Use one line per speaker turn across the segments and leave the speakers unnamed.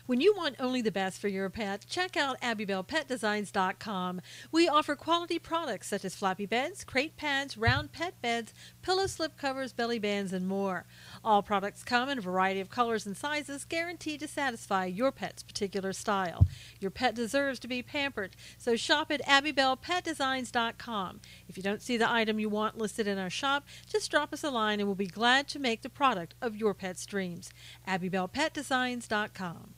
When you want only the best for your pet, check out AbbybellPetDesigns.com. We offer quality products such as floppy beds, crate pads, round pet beds, pillow slip covers, belly bands, and more. All products come in a variety of colors and sizes, guaranteed to satisfy your pet's particular style. Your pet deserves to be pampered, so shop at AbbybellPetDesigns.com. If you don't see the item you want listed in our shop, just drop us a line and we'll be glad to make the product of your pet's dreams. AbbybellPetDesigns.com.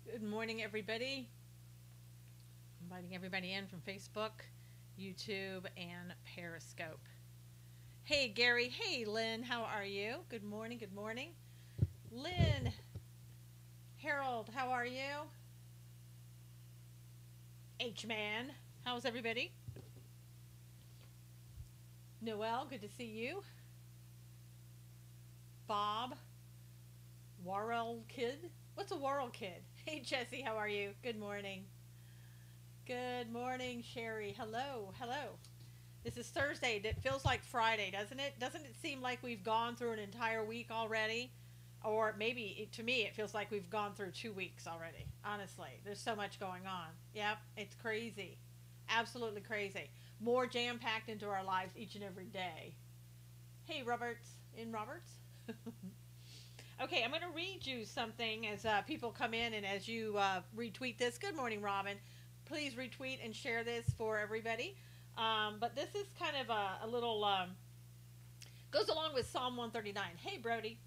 Good morning, everybody. Inviting everybody in from Facebook, YouTube, and Periscope. Hey, Gary. Hey, Lynn. How are you? Good morning. Good morning. Lynn. Harold, how are you? H-Man. How's everybody? Noel, good to see you. Bob. Warrell Kid. What's a Warrell Kid? Hey, Jesse, how are you? Good morning. Good morning, Sherry. Hello. Hello. This is Thursday. It feels like Friday, doesn't it? Doesn't it seem like we've gone through an entire week already? Or maybe, to me, it feels like we've gone through 2 weeks already. Honestly, there's so much going on. Yep, it's crazy. Absolutely crazy. More jam-packed into our lives each and every day. Hey, Roberts. In Roberts? Okay, I'm going to read you something as people come in and as you retweet this. Good morning, Robin. Please retweet and share this for everybody. But this is kind of a little, goes along with Psalm 139. Hey, Brody.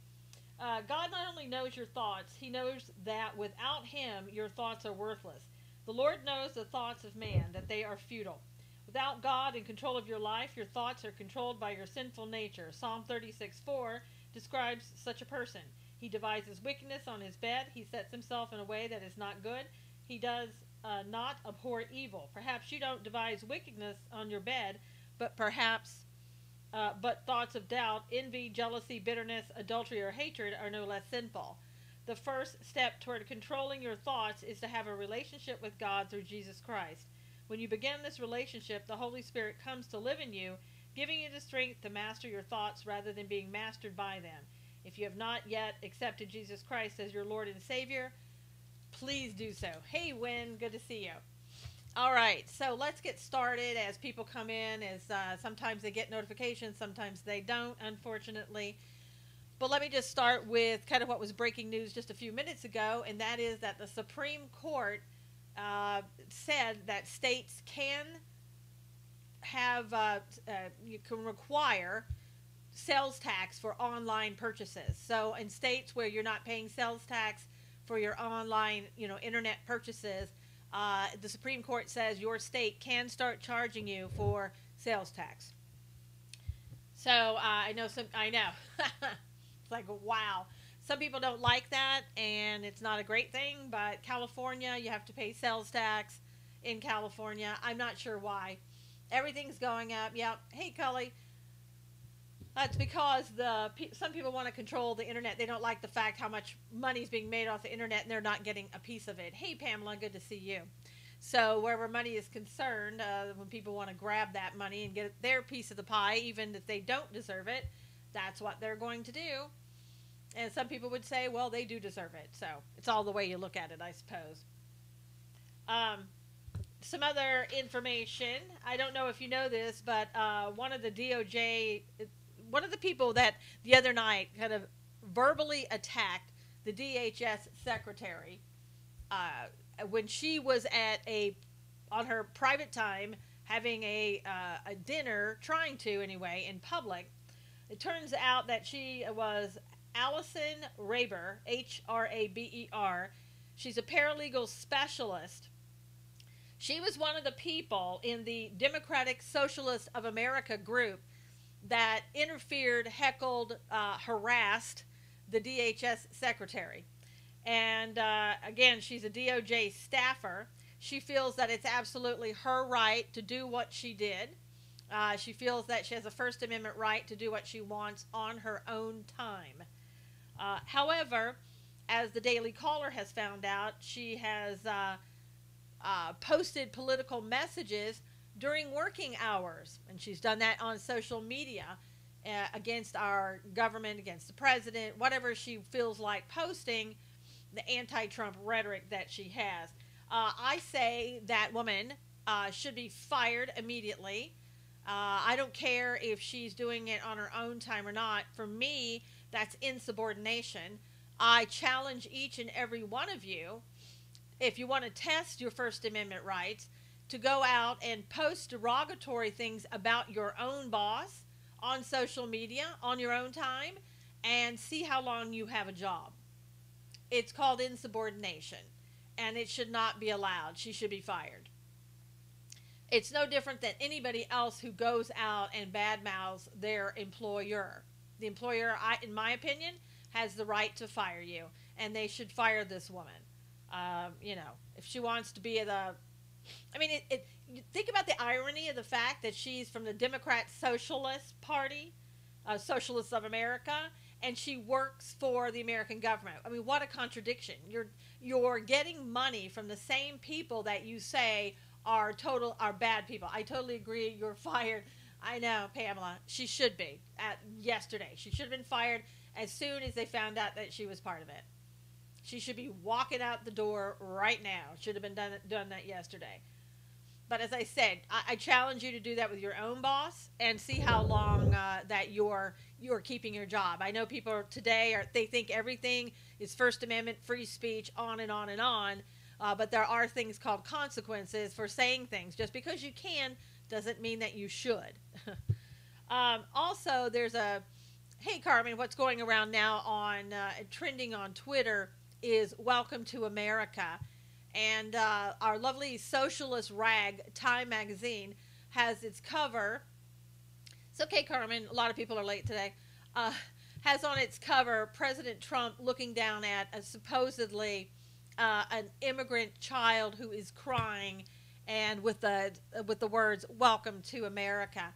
God not only knows your thoughts, he knows that without him, your thoughts are worthless. The Lord knows the thoughts of man, that they are futile. Without God in control of your life, your thoughts are controlled by your sinful nature. Psalm 36:4 describes such a person. He devises wickedness on his bed. He sets himself in a way that is not good. He does not abhor evil. Perhaps you don't devise wickedness on your bed, but but thoughts of doubt, envy, jealousy, bitterness, adultery, or hatred are no less sinful. The first step toward controlling your thoughts is to have a relationship with God through Jesus Christ. When you begin this relationship, the Holy Spirit comes to live in you, giving you the strength to master your thoughts rather than being mastered by them. If you have not yet accepted Jesus Christ as your Lord and Savior, please do so. Hey, Wynn, good to see you. All right, so let's get started as people come in. As sometimes they get notifications, sometimes they don't, unfortunately. But let me just start with kind of what was breaking news just a few minutes ago, and that is that the Supreme Court said that states can have, you can require sales tax for online purchases. So in states where you're not paying sales tax for your online, internet purchases, the Supreme Court says your state can start charging you for sales tax. So I know. It's like, wow. Some people don't like that, and it's not a great thing, but California, you have to pay sales tax in California. I'm not sure why. Everything's going up. Yep. Hey, Cully. That's because some people want to control the internet. They don't like the fact how much money is being made off the internet, and they're not getting a piece of it. Hey, Pamela, good to see you. So wherever money is concerned, when people want to grab that money and get their piece of the pie, even if they don't deserve it, that's what they're going to do. And some people would say, well, they do deserve it. So it's all the way you look at it, I suppose. Some other information. I don't know if you know this, but one of the DOJ, one of the people that the other night kind of verbally attacked the DHS secretary when she was on her private time having a dinner, trying to anyway, in public. It turns out that she was Allison Raber, H-R-A-B-E-R. She's a paralegal specialist. She was one of the people in the Democratic Socialist of America group that interfered, heckled, harassed the DHS secretary. And again, she's a DOJ staffer. She feels that it's absolutely her right to do what she did. She feels that she has a First Amendment right to do what she wants on her own time. However, as the Daily Caller has found out, she has posted political messages during working hours, and she's done that on social media against our government, against the president, whatever she feels like posting, the anti-Trump rhetoric that she has. I say that woman should be fired immediately. I don't care if she's doing it on her own time or not. For me, that's insubordination. I challenge each and every one of you, if you want to test your First Amendment rights, to go out and post derogatory things about your own boss on social media on your own time and see how long you have a job. It's called insubordination, and it should not be allowed. She should be fired. It's no different than anybody else who goes out and badmouths their employer. The employer, in my opinion, has the right to fire you, and they should fire this woman. If she wants to be think about the irony of the fact that she's from the Democrat Socialist Party, Socialists of America, and she works for the American government. I mean, what a contradiction. You're getting money from the same people that you say are bad people. I totally agree. You're fired. I know, Pamela. She should be. Yesterday, she should have been fired as soon as they found out that she was part of it. She should be walking out the door right now. Should have been done that yesterday. But as I said, I challenge you to do that with your own boss and see how long that you're keeping your job. I know people today they think everything is First Amendment, free speech, on and on and on. But there are things called consequences for saying things. Just because you can doesn't mean that you should. Also, there's hey Carmen, what's going around now on trending on Twitter is Welcome to America. And our lovely socialist rag, Time Magazine, has its cover. It's okay, Carmen. A lot of people are late today. Has on its cover President Trump looking down at a supposedly an immigrant child who is crying, and with the words "Welcome to America."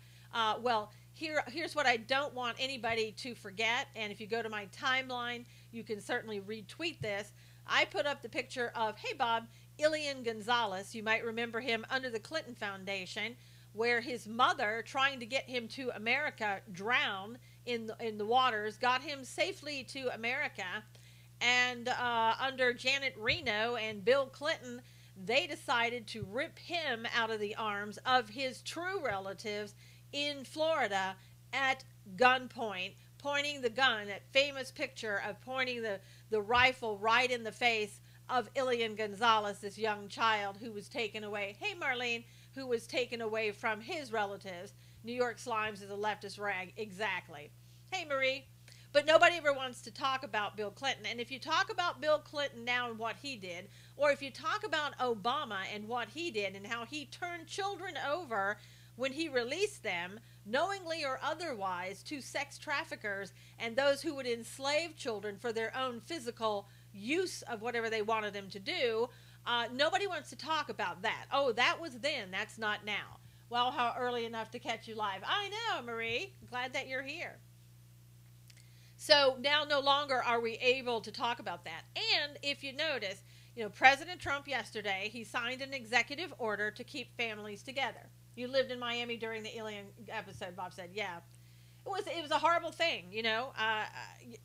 Here's what I don't want anybody to forget. And if you go to my timeline, you can certainly retweet this. I put up the picture of, hey Bob, Elian Gonzalez. You might remember him under the Clinton Foundation, where his mother, trying to get him to America, drowned in the waters, got him safely to America. And under Janet Reno and Bill Clinton, they decided to rip him out of the arms of his true relatives in Florida at gunpoint, pointing the gun, that famous picture of pointing the rifle right in the face of Elian Gonzalez, this young child who was taken away. Hey, Marlene, who was taken away from his relatives. New York Slimes is a leftist rag. Exactly. Hey, Marie. But nobody ever wants to talk about Bill Clinton. And if you talk about Bill Clinton now and what he did, or if you talk about Obama and what he did and how he turned children over when he released them, knowingly or otherwise, to sex traffickers and those who would enslave children for their own physical use of whatever they wanted them to do, nobody wants to talk about that. Oh, that was then. That's not now. Well, how early enough to catch you live? I know, Marie. Glad that you're here. So now no longer are we able to talk about that. And if you notice, President Trump yesterday, he signed an executive order to keep families together. You lived in Miami during the Elian episode, Bob said. Yeah. It was a horrible thing,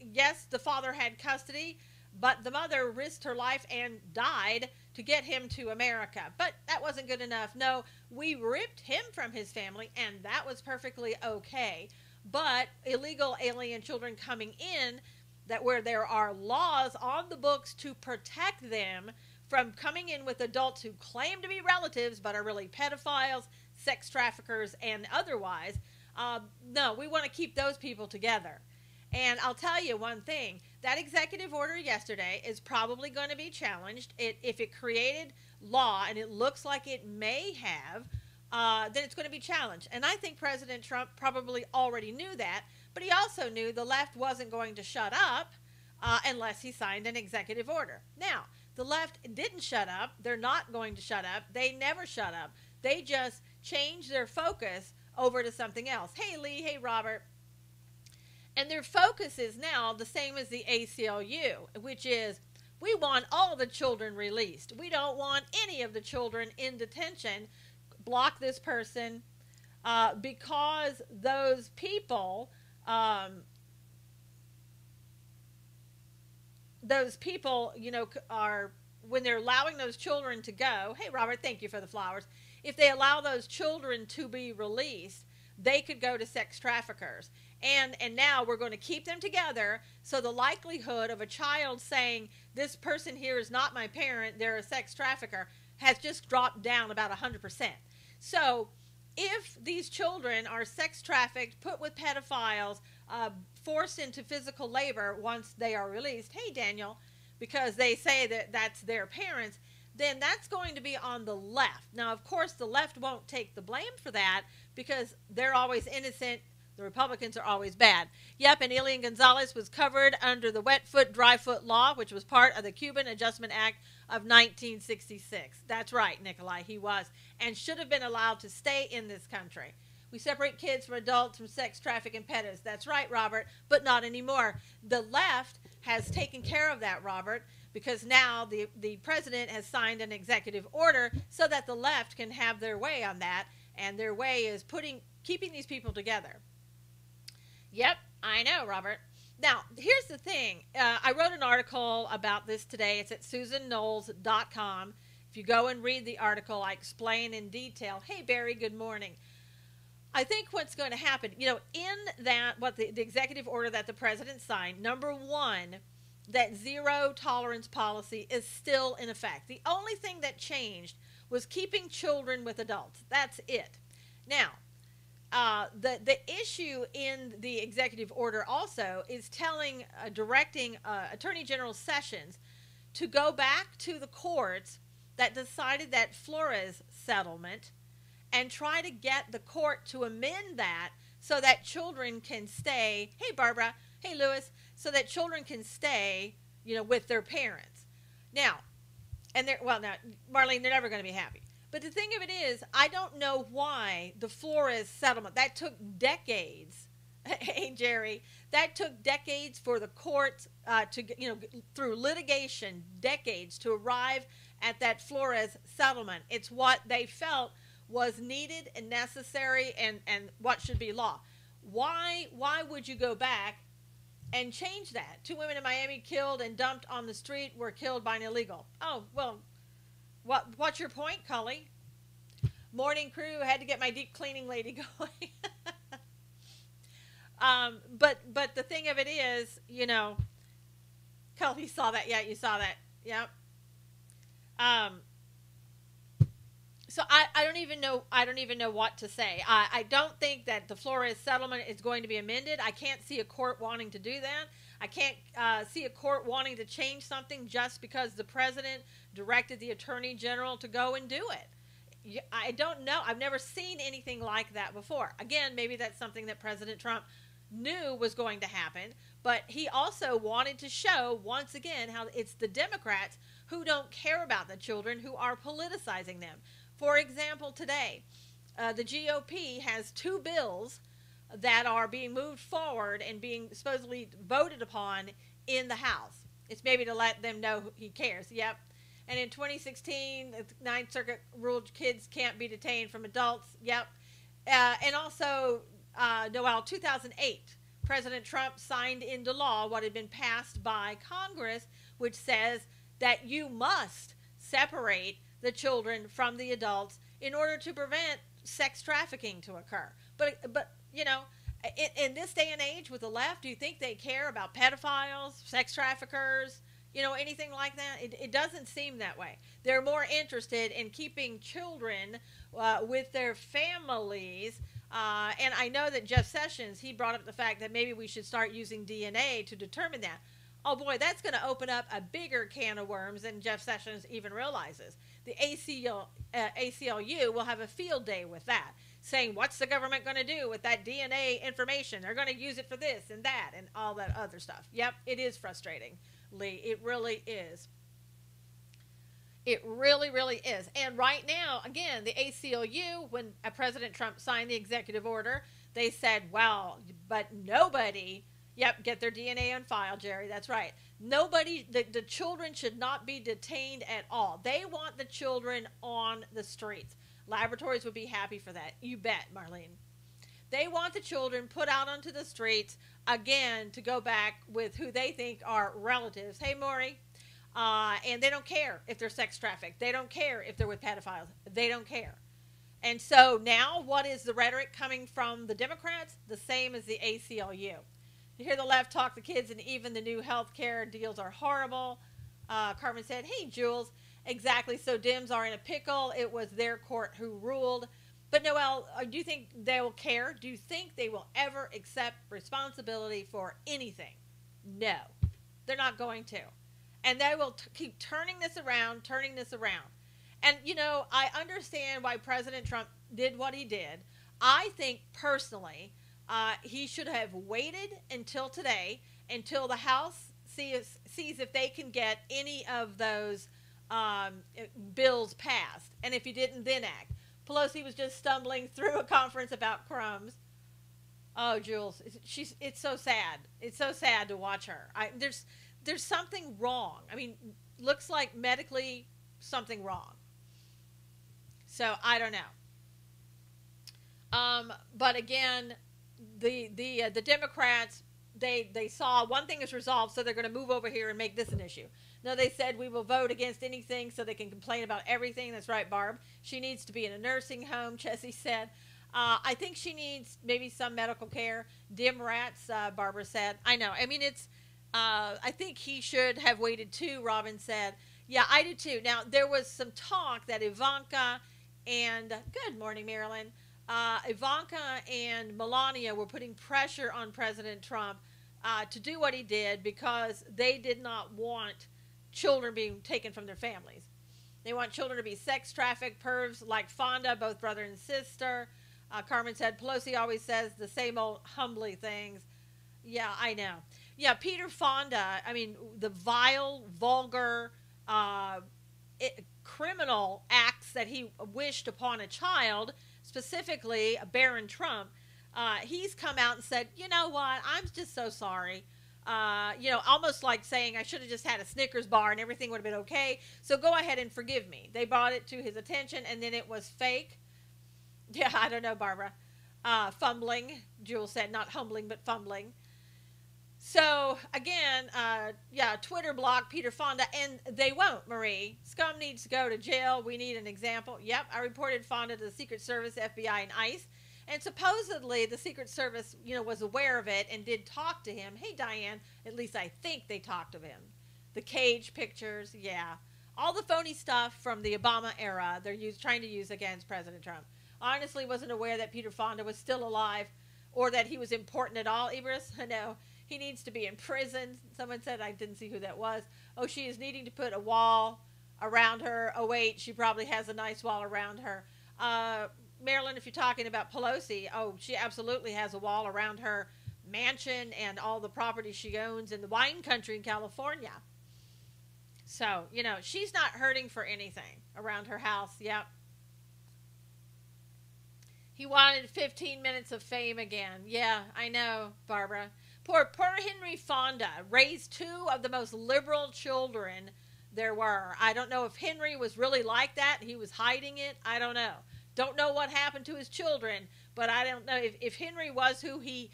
Yes, the father had custody, but the mother risked her life and died to get him to America. But that wasn't good enough. No, we ripped him from his family, and that was perfectly okay. But illegal alien children coming in, that where there are laws on the books to protect them from coming in with adults who claim to be relatives but are really pedophiles, sex traffickers, and otherwise, no, we want to keep those people together. And I'll tell you one thing, that executive order yesterday is probably going to be challenged. If it created law, and it looks like it may have, then it's going to be challenged. And I think President Trump probably already knew that, but he also knew the left wasn't going to shut up unless he signed an executive order. Now, the left didn't shut up. They're not going to shut up. They never shut up. They just changed their focus over to something else. Hey, Lee. Hey, Robert. And their focus is now the same as the ACLU, which is we want all the children released. We don't want any of the children in detention. Block this person because those people, are, when they're allowing those children to go. Hey, Robert, thank you for the flowers. If they allow those children to be released, they could go to sex traffickers. And now we're going to keep them together, so the likelihood of a child saying, this person here is not my parent, they're a sex trafficker, has just dropped down about 100%. So if these children are sex trafficked, put with pedophiles, forced into physical labor once they are released, hey, Daniel, because they say that that's their parents, then that's going to be on the left. Now, of course, the left won't take the blame for that because they're always innocent. The Republicans are always bad. Yep, and Elian Gonzalez was covered under the wet foot, dry foot law, which was part of the Cuban Adjustment Act of 1966. That's right, Nikolai, he was, and should have been allowed to stay in this country. We separate kids from adults from sex traffic and pedos. That's right, Robert, but not anymore. The left has taken care of that, Robert, because now the president has signed an executive order so that the left can have their way on that, and their way is keeping these people together. Yep, I know, Robert. Now, here's the thing. I wrote an article about this today. It's at susanknowles.com. If you go and read the article, I explain in detail. Hey, Barry, good morning. I think what's going to happen, in that, the executive order that the president signed, number one, that zero tolerance policy is still in effect. The only thing that changed was keeping children with adults. That's it. Now, the issue in the executive order also is directing Attorney General Sessions to go back to the courts that decided that Flores settlement and try to get the court to amend that so that children can stay. Hey, Barbara. Hey, Lewis. So that children can stay, with their parents. Now, Marlene, they're never going to be happy. But the thing of it is, I don't know why the Flores settlement, that took decades. Hey, Jerry, that took decades for the courts through litigation, decades to arrive at that Flores settlement. It's what they felt was needed and necessary and what should be law. Why would you go back and change that? 2 women in Miami killed and dumped on the street were killed by an illegal. Oh, well, what's your point, Cully? Morning crew, had to get my deep cleaning lady going. But the thing of it is, Cully saw that. Yeah, you saw that. Yep. So I don't even know what to say. I don't think that the Flores settlement is going to be amended. I can't see a court wanting to do that. I can't see a court wanting to change something just because the president directed the attorney general to go and do it. I don't know. I've never seen anything like that before. Again, maybe that's something that President Trump knew was going to happen, but he also wanted to show once again how it's the Democrats who don't care about the children, who are politicizing them. For example, today, the GOP has 2 bills that are being moved forward and being supposedly voted upon in the House. It's maybe to let them know he cares. Yep. And in 2016, the Ninth Circuit ruled kids can't be detained from adults. Yep. And also, Noel, 2008, President Trump signed into law what had been passed by Congress, which says that you must separate the children from the adults in order to prevent sex trafficking to occur. But in this day and age with the left, do you think they care about pedophiles, sex traffickers, anything like that? It doesn't seem that way. They're more interested in keeping children with their families. And I know that Jeff Sessions, he brought up the fact that maybe we should start using DNA to determine that. Oh boy, that's going to open up a bigger can of worms than Jeff Sessions even realizes. The ACLU will have a field day with that, saying, what's the government going to do with that DNA information? They're going to use it for this and that and all that other stuff. Yep, it is frustrating, Lee. It really is. It really, really is. And right now, again, the ACLU, when President Trump signed the executive order, they said, well, but nobody, yep, get their DNA on file, Jerry, that's right. Nobody, the children should not be detained at all. They want the children on the streets. Laboratories would be happy for that. You bet, Marlene. They want the children put out onto the streets, again, to go back with who they think are relatives. Hey, Maury. And they don't care if they're sex trafficked. They don't care if they're with pedophiles. They don't care. And so now what is the rhetoric coming from the Democrats? The same as the ACLU. You hear the left talk the kids, and even the new health care deals are horrible. Carmen said, hey, Jules, exactly. So Dems are in a pickle. It was their court who ruled. But Noelle, do you think they will care? Do you think they will ever accept responsibility for anything? No, they're not going to. And they will keep turning this around. And, you know, I understand why President Trump did what he did. I think, personally, he should have waited until today, until the House sees if they can get any of those bills passed. And if he didn't, then act. Pelosi was just stumbling through a conference about crumbs. Oh, Jules, it's so sad. It's so sad to watch her. There's something wrong. I mean, looks like medically something wrong. So I don't know. But again, the Democrats, they saw one thing is resolved, so they're going to move over here and make this an issue. No, they said we will vote against anything so they can complain about everything. That's right, Barb. She needs to be in a nursing home, Chessie said. I think she needs maybe some medical care. Dim rats, Barbara said. I know. I mean, it's. I think he should have waited too, Robin said. Yeah, I do too. Now, there was some talk that Ivanka and, good morning, Marilyn, Ivanka and Melania were putting pressure on President Trump to do what he did because they did not want children being taken from their families. They want children to be sex trafficked, pervs like Fonda, both brother and sister. Carmen said, Pelosi always says the same old humbly things. Yeah, I know. Yeah, Peter Fonda, I mean, the vile, vulgar, criminal acts that he wished upon a child, specifically Barron Trump, he's come out and said, you know what, I'm just so sorry. You know, almost like saying I should have just had a Snickers bar and everything would have been okay. So go ahead and forgive me. They brought it to his attention and then it was fake. Yeah, I don't know, Barbara. Fumbling, Jules said, not humbling, but fumbling. So, again, yeah, Twitter blocked Peter Fonda, and they won't, Marie. Scum needs to go to jail. We need an example. Yep, I reported Fonda to the Secret Service, FBI, and ICE. And supposedly the Secret Service, you know, was aware of it and did talk to him. Hey, Diane, at least I think they talked to him. The cage pictures, yeah. All the phony stuff from the Obama era they're trying to use against President Trump. Honestly, wasn't aware that Peter Fonda was still alive or that he was important at all, Ibris. No. He needs to be in prison. Someone said, I didn't see who that was. Oh, she is needing to put a wall around her. Oh, wait, she probably has a nice wall around her. Marilyn, if you're talking about Pelosi, oh, she absolutely has a wall around her mansion and all the property she owns in the wine country in California. So, you know, she's not hurting for anything around her house. Yep. He wanted 15 minutes of fame again. Yeah, I know, Barbara. Poor Henry Fonda raised two of the most liberal children there were. I don't know if Henry was really like that. He was hiding it. I don't know. Don't know what happened to his children, but I don't know. If Henry was who he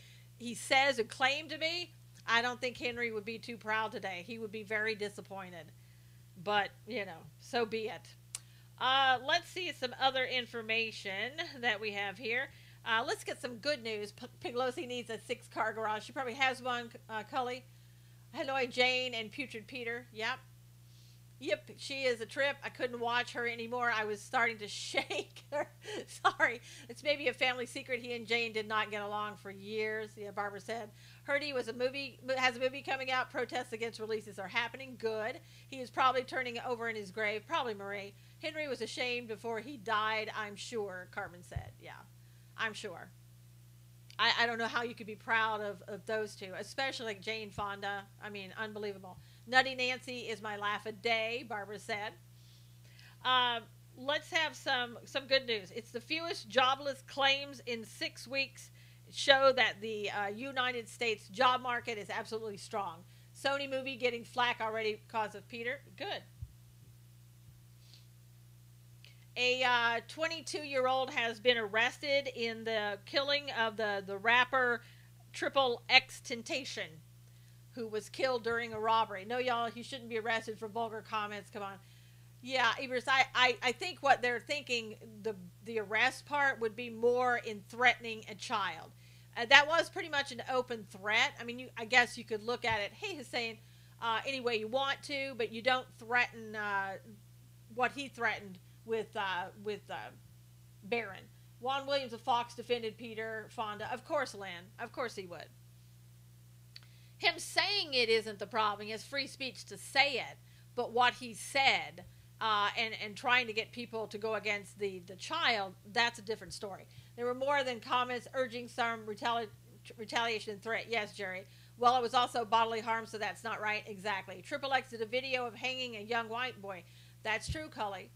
says and claimed to be, I don't think Henry would be too proud today. He would be very disappointed. But, you know, so be it. Let's see some other information that we have here. Let's get some good news. Pelosi needs a 6-car garage. She probably has one, Cully. Hanoi Jane and Putrid Peter. Yep. Yep, she is a trip. I couldn't watch her anymore. I was starting to shake her. Sorry. It's maybe a family secret. He and Jane did not get along for years. Yeah, Barbara said. Heard he has a movie coming out. Protests against releases are happening. Good. He is probably turning over in his grave. Probably Marie. Henry was ashamed before he died, I'm sure, Carmen said. Yeah. I'm sure. I don't know how you could be proud of those two, especially like Jane Fonda. I mean, unbelievable. Nutty Nancy is my laugh a day, Barbara said. Um, let's have some good news. It's the fewest jobless claims in 6 weeks. Show that the United States job market is absolutely strong. Sony movie getting flack already because of Peter. Good. A 22-year-old has been arrested in the killing of the rapper Triple X Temptation, who was killed during a robbery. No, y'all, he shouldn't be arrested for vulgar comments. Come on. Yeah, Evers, I think what they're thinking, the arrest part would be more in threatening a child. That was pretty much an open threat. I mean, I guess you could look at it, hey, Hussein, any way you want to, but you don't threaten what he threatened with Barron. Juan Williams of Fox defended Peter Fonda. Of course, Lynn. Of course he would. Him saying it isn't the problem. He has free speech to say it, but what he said and trying to get people to go against the child, that's a different story. There were more than comments urging some retaliation and threat. Yes, Jerry. Well, it was also bodily harm, so that's not right. Exactly. Triple X did a video of hanging a young white boy. That's true, Cully.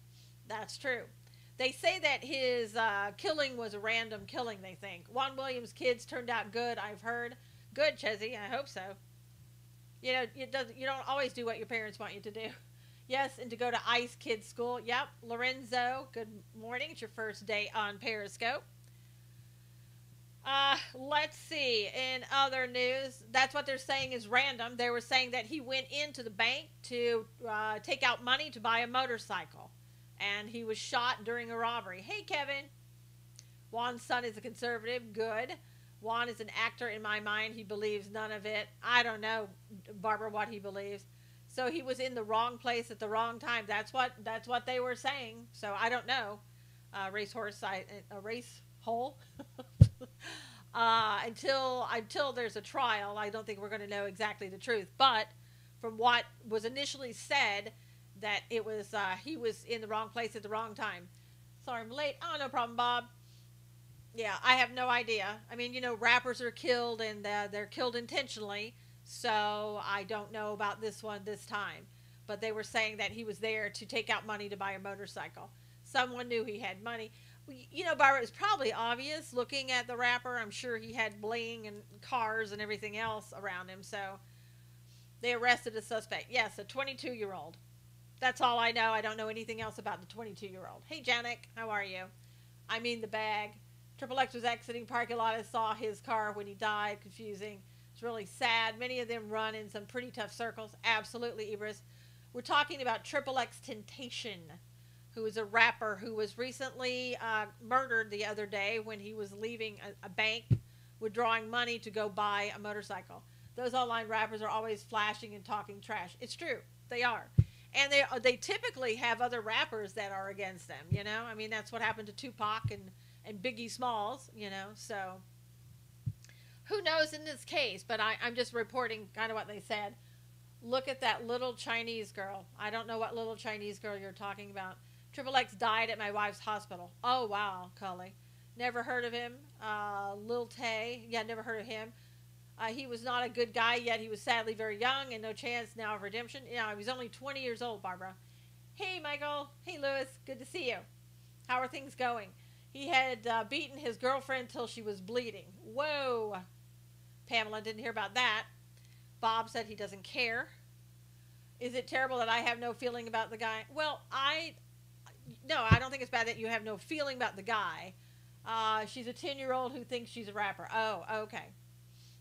That's true. They say that his killing was a random killing, they think. Juan Williams' kids turned out good, I've heard. Good, Chezzy. I hope so. You know, you don't always do what your parents want you to do. Yes, and to go to ICE Kids School. Yep. Lorenzo, good morning. It's your first day on Periscope. Let's see. In other news, that's what they're saying is random. They were saying that he went into the bank to take out money to buy a motorcycle. And he was shot during a robbery. Hey, Kevin. Juan's son is a conservative. Good. Juan is an actor in my mind. He believes none of it. I don't know, Barbara, what he believes. So he was in the wrong place at the wrong time. That's what they were saying. So I don't know. A race hole. Until there's a trial, I don't think we're going to know exactly the truth. But from what was initially said, that it was he was in the wrong place at the wrong time. Sorry, I'm late. Oh, no problem, Bob. Yeah, I have no idea. I mean, you know, rappers are killed and they're killed intentionally. So I don't know about this one this time. But they were saying that he was there to take out money to buy a motorcycle. Someone knew he had money. You know, Barbara, it's probably obvious looking at the rapper. I'm sure he had bling and cars and everything else around him. So they arrested a suspect. Yes, a 22-year-old. That's all I know. I don't know anything else about the 22-year-old. Hey, Janik, how are you? I mean the bag. Triple X was exiting parking lot and saw his car when he died. Confusing. It's really sad. Many of them run in some pretty tough circles. Absolutely, Ibris. We're talking about Triple X Temptation, who is a rapper who was recently murdered the other day when he was leaving a bank withdrawing money to go buy a motorcycle. Those online rappers are always flashing and talking trash. It's true. They are. And they typically have other rappers that are against them, you know? I mean, that's what happened to Tupac and Biggie Smalls, you know? So who knows in this case? But I'm just reporting kind of what they said. Look at that little Chinese girl. I don't know what little Chinese girl you're talking about. Triple X died at my wife's hospital. Oh, wow, Cully. Never heard of him. Lil Tay. Yeah, never heard of him. He was not a good guy, yet he was sadly very young and no chance now of redemption. Yeah, he was only 20 years old, Barbara. Hey, Michael. Hey, Lewis. Good to see you. How are things going? He had beaten his girlfriend till she was bleeding. Whoa. Pamela didn't hear about that. Bob said he doesn't care. Is it terrible that I have no feeling about the guy? Well, no, I don't think it's bad that you have no feeling about the guy. She's a 10-year-old who thinks she's a rapper. Oh, okay.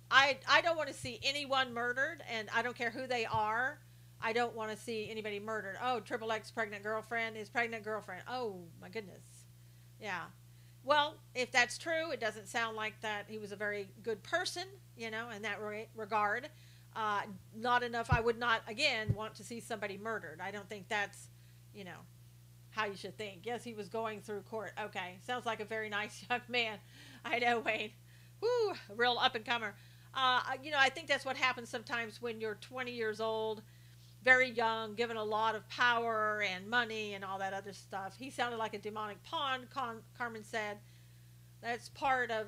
I don't want to see anyone murdered, and I don't care who they are. I don't want to see anybody murdered. Oh, Triple X pregnant girlfriend, his pregnant girlfriend. Oh, my goodness. Yeah. Well, if that's true, it doesn't sound like that he was a very good person, you know, in that regard. Not enough. I would not, again, want to see somebody murdered. I don't think that's, you know, how you should think. Yes, he was going through court. Okay. Sounds like a very nice young man. I know, Wayne. Woo, real up-and-comer. You know, I think that's what happens sometimes when you're 20 years old, very young, given a lot of power and money and all that other stuff. He sounded like a demonic pawn, Carmen said. That's part of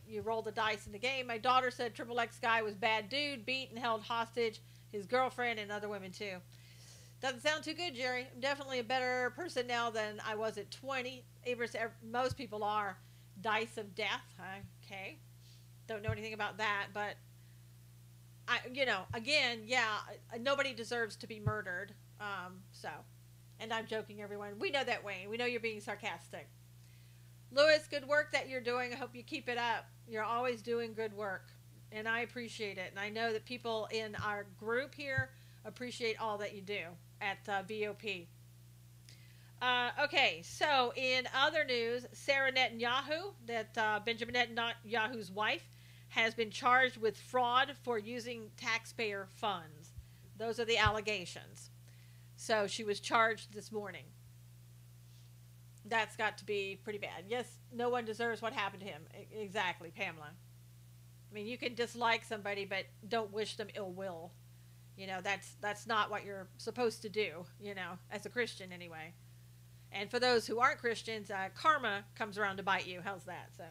you roll the dice in the game. My daughter said Triple X guy was bad dude, beat and held hostage his girlfriend and other women too. Doesn't sound too good, Jerry. I'm definitely a better person now than I was at 20. Most people are. Dice of death. Okay. Don't know anything about that, but again, yeah, nobody deserves to be murdered. So, and I'm joking, everyone. We know that, Wayne. We know you're being sarcastic. Lewis, good work that you're doing. I hope you keep it up. You're always doing good work, and I appreciate it. And I know that people in our group here appreciate all that you do at VOP. Okay, so in other news, Sarah Netanyahu, that Benjamin Netanyahu's wife, has been charged with fraud for using taxpayer funds. Those are the allegations. So she was charged this morning. That's got to be pretty bad. Yes, no one deserves what happened to him. Exactly, Pamela. I mean, you can dislike somebody, but don't wish them ill will. That's not what you're supposed to do, as a Christian anyway. And for those who aren't Christians, karma comes around to bite you. How's that? So,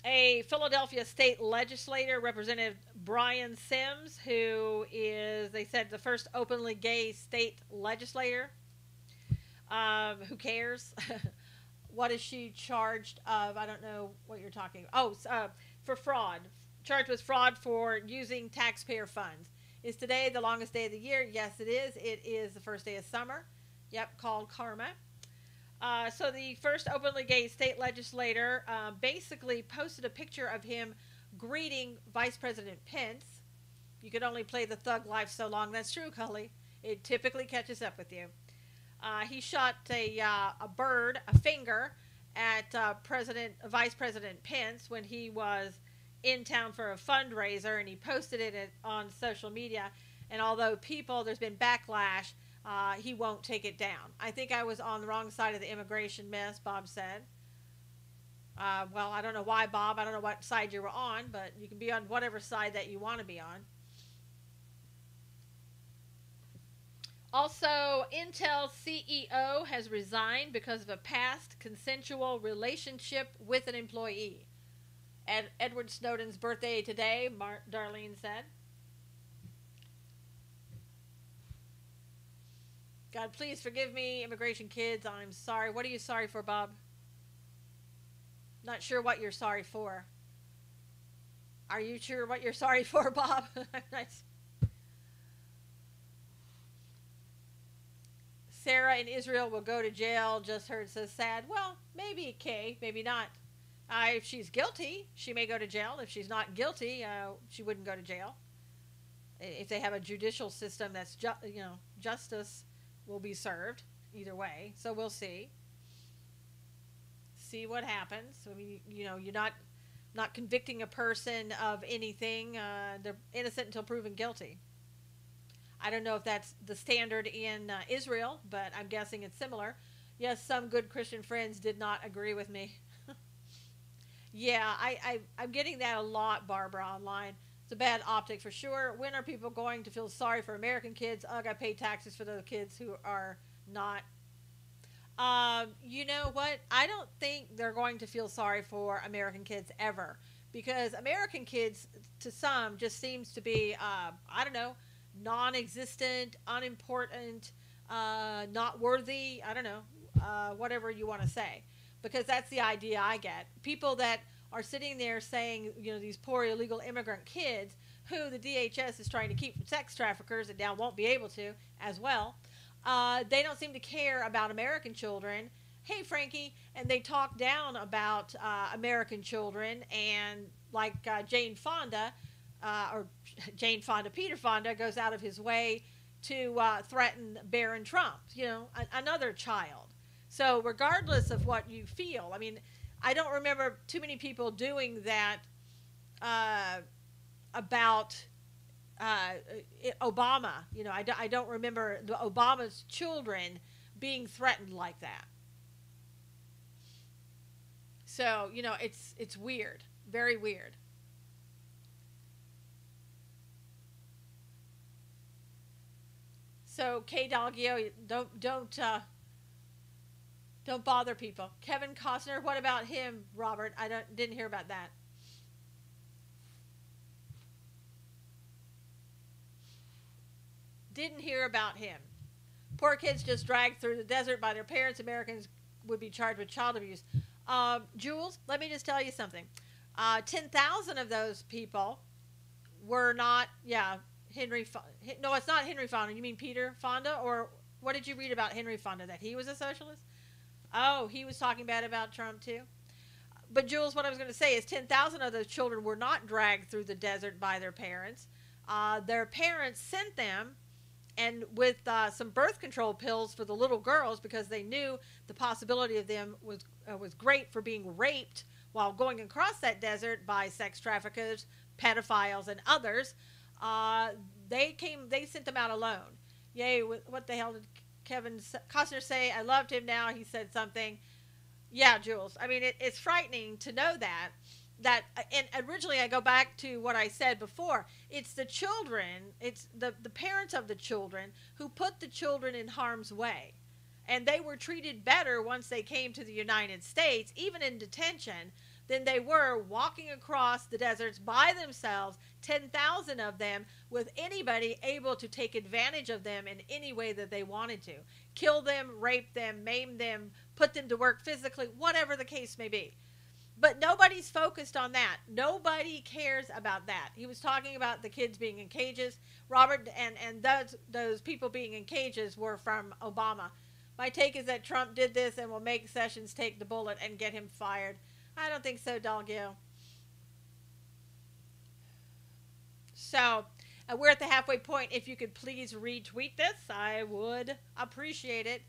a Philadelphia state legislator, Representative Brian Sims, who is, they said, the first openly gay state legislator. Who cares? What is she charged of? I don't know what you're talking about. Oh, for fraud. Charged with fraud for using taxpayer funds. Is today the longest day of the year? Yes, it is. It is the first day of summer. Yep, called karma. So the first openly gay state legislator basically posted a picture of him greeting Vice President Pence. You could only play the thug life so long. That's true, Cully. It typically catches up with you. He shot a bird, a finger, at Vice President Pence when he was in town for a fundraiser, and he posted it on social media. And although there's been backlash, he won't take it down. I think I was on the wrong side of the immigration mess, Bob said. Well, I don't know why, Bob. I don't know what side you were on, but you can be on whatever side that you want to be on. Also, Intel CEO has resigned because of a past consensual relationship with an employee. Edward Snowden's birthday today, Darlene said. God, please forgive me, immigration kids. I'm sorry. What are you sorry for, Bob? Not sure what you're sorry for. Are you sure what you're sorry for, Bob? Sarah in Israel will go to jail. Just heard, says sad. Well, maybe, Kay, maybe not. If she's guilty, she may go to jail. If she's not guilty, she wouldn't go to jail. If they have a judicial system that's justice will be served either way. So we'll see. See what happens. I mean, you're not convicting a person of anything. They're innocent until proven guilty. I don't know if that's the standard in Israel, but I'm guessing it's similar. Yes, some good Christian friends did not agree with me. Yeah, I'm getting that a lot, Barbara, online. It's a bad optic for sure. When are people going to feel sorry for American kids? Ugh, I pay taxes for those kids who are not. You know what? I don't think they're going to feel sorry for American kids ever. Because American kids, to some, just seems to be, I don't know, non-existent, unimportant, not worthy, I don't know, whatever you want to say. Because that's the idea I get. People that are sitting there saying, these poor illegal immigrant kids who the DHS is trying to keep from sex traffickers and now won't be able to as well, they don't seem to care about American children. Hey, Frankie, and they talk down about American children, and like Peter Fonda goes out of his way to threaten Barron Trump, another child. So regardless of what you feel, I mean, I don't remember too many people doing that about Obama. I don't remember Obama's children being threatened like that. So, it's weird, very weird. So, K. Dalgio, don't bother people. Kevin Costner, what about him, Robert? I didn't hear about that. Didn't hear about him. Poor kids just dragged through the desert by their parents. Americans would be charged with child abuse. Jules, let me just tell you something. 10,000 of those people were not, Henry. No, it's not Henry Fonda. You mean Peter Fonda? Or what did you read about Henry Fonda? That he was a socialist? Oh, he was talking bad about Trump too? But Jules, what I was going to say is 10,000 of those children were not dragged through the desert by their parents. Their parents sent them and with some birth control pills for the little girls because they knew the possibility of them was great for being raped while going across that desert by sex traffickers, pedophiles, and others. They sent them out alone. Yay! What the hell did Kevin Costner say? I loved him. Now he said something. Yeah, Jules. I mean, it's frightening to know that. And originally I go back to what I said before. It's the children, it's the parents of the children who put the children in harm's way. And they were treated better once they came to the United States, even in detention, than they were walking across the deserts by themselves, 10,000 of them, with anybody able to take advantage of them in any way that they wanted to. Kill them, rape them, maim them, put them to work physically, whatever the case may be. But nobody's focused on that. Nobody cares about that. He was talking about the kids being in cages. Robert, and those people being in cages were from Obama. My take is that Trump did this and will make Sessions take the bullet and get him fired. I don't think so, Dalgil. So, we're at the halfway point. If you could please retweet this, I would appreciate it.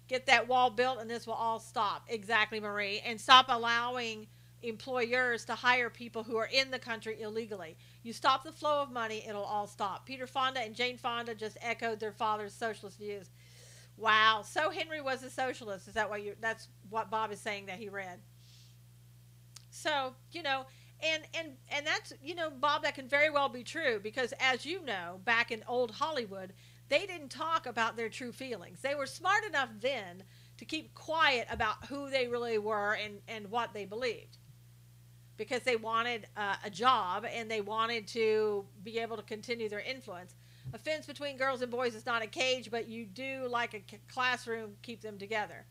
Get that wall built and this will all stop. Exactly, Marie. And stop allowing employers to hire people who are in the country illegally. You stop the flow of money, it'll all stop. Peter Fonda and Jane Fonda just echoed their father's socialist views. Wow. So Henry was a socialist. Is that what that's what Bob is saying that he read? So, and that's, Bob, that can very well be true because as you know, back in old Hollywood, they didn't talk about their true feelings. They were smart enough then to keep quiet about who they really were and what they believed. Because they wanted a job and they wanted to be able to continue their influence. A fence between girls and boys is not a cage, but you do, like a classroom, keep them together.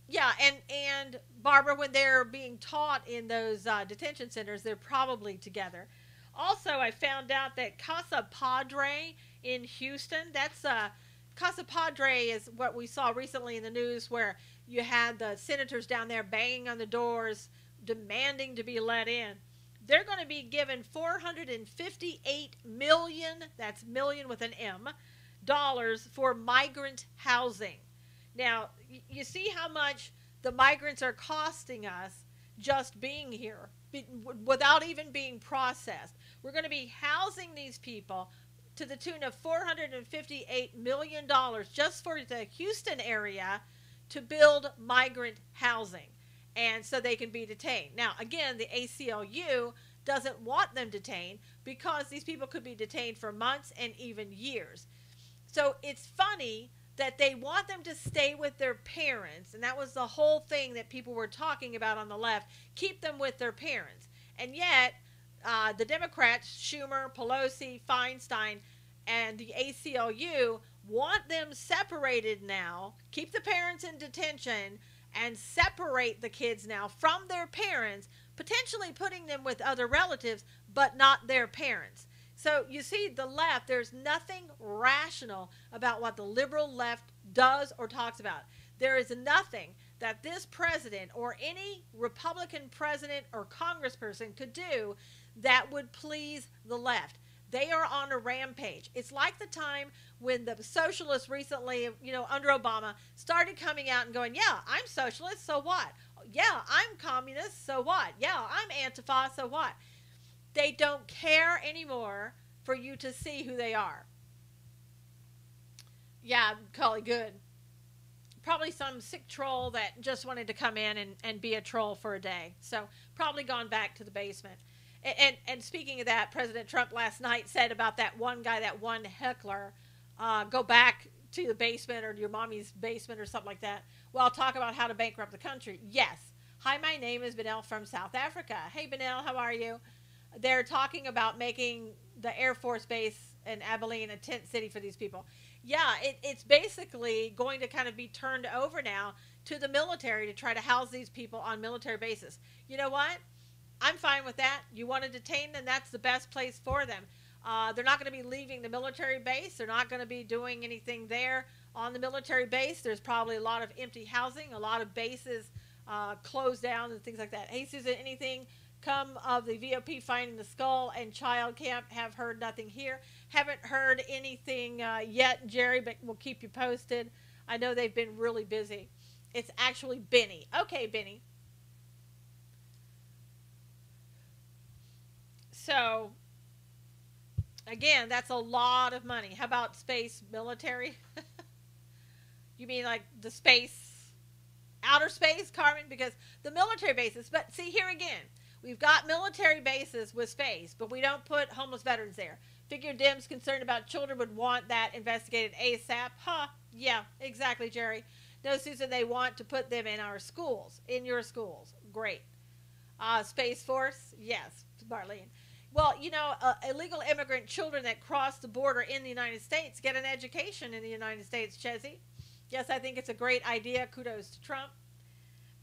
Yeah, and Barbara, when they're being taught in those detention centers, they're probably together. Also, I found out that Casa Padre in Houston, that's Casa Padre is what we saw recently in the news where you had the senators down there banging on the doors, demanding to be let in. They're going to be given $458 million, that's million with an M, dollars for migrant housing. Now, you see how much the migrants are costing us just being here without even being processed. We're going to be housing these people to the tune of $458 million just for the Houston area to build migrant housing. And so they can be detained. Now, again, the ACLU doesn't want them detained because these people could be detained for months and even years. So it's funny that they want them to stay with their parents. And that was the whole thing that people were talking about on the left. Keep them with their parents. And yet, the Democrats, Schumer, Pelosi, Feinstein, and the ACLU want them separated now. Keep the parents in detention and separate the kids now from their parents, potentially putting them with other relatives, but not their parents. So you see, the left, there's nothing rational about what the liberal left does or talks about. There is nothing that this president or any Republican president or congressperson could do that would please the left. They are on a rampage. It's like the time when the socialists recently, under Obama, started coming out and going, yeah, I'm socialist, so what? Yeah, I'm communist, so what? Yeah, I'm Antifa, so what? They don't care anymore for you to see who they are. Yeah, Cully, good. Probably some sick troll that just wanted to come in and be a troll for a day. So probably gone back to the basement. And speaking of that, President Trump last night said about that one guy, that one heckler, go back to the basement or your mommy's basement or something like that. Well, talk about how to bankrupt the country. Yes. Hi, my name is Benel from South Africa. Hey, Benel, how are you? They're talking about making the Air Force Base and Abilene a tent city for these people. Yeah, it's basically going to kind of be turned over now to the military to try to house these people on military bases. You know what? I'm fine with that. You want to detain them, that's the best place for them. They're not going to be leaving the military base. They're not going to be doing anything there on the military base. There's probably a lot of empty housing, a lot of bases closed down and things like that. Hey, Susan, anything come of the VOP finding the skull and child camp? Have heard nothing here. Haven't heard anything yet, Jerry, but we'll keep you posted. I know they've been really busy. It's actually Benny. Okay, Benny. So, again, that's a lot of money. How about space military? You mean like the space, outer space, Carmen? Because the military bases, but see here again, we've got military bases with space, but we don't put homeless veterans there. Figure Dems concerned about children would want that investigated ASAP. Huh, yeah, exactly, Jerry. No, Susan, they want to put them in our schools, in your schools. Great. Space Force, yes, Marlene. Well, you know, illegal immigrant children that cross the border in the United States get an education in the United States, Chessie. Yes, I think it's a great idea. Kudos to Trump.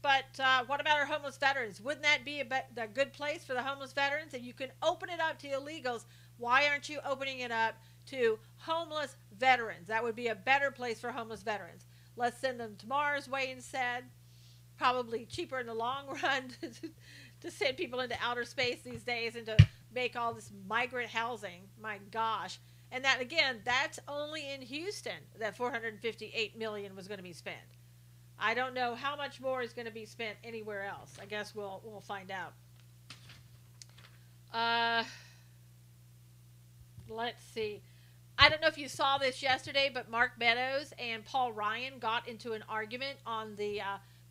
But what about our homeless veterans? Wouldn't that be a good place for the homeless veterans? If you can open it up to illegals, why aren't you opening it up to homeless veterans? That would be a better place for homeless veterans. Let's send them to Mars, Wayne said. Probably cheaper in the long run to send people into outer space these days and to make all this migrant housing. My gosh. And that, again, that's only in Houston that $458 million was going to be spent. I don't know how much more is going to be spent anywhere else. I guess we'll find out. Let's see. I don't know if you saw this yesterday, but Mark Meadows and Paul Ryan got into an argument on the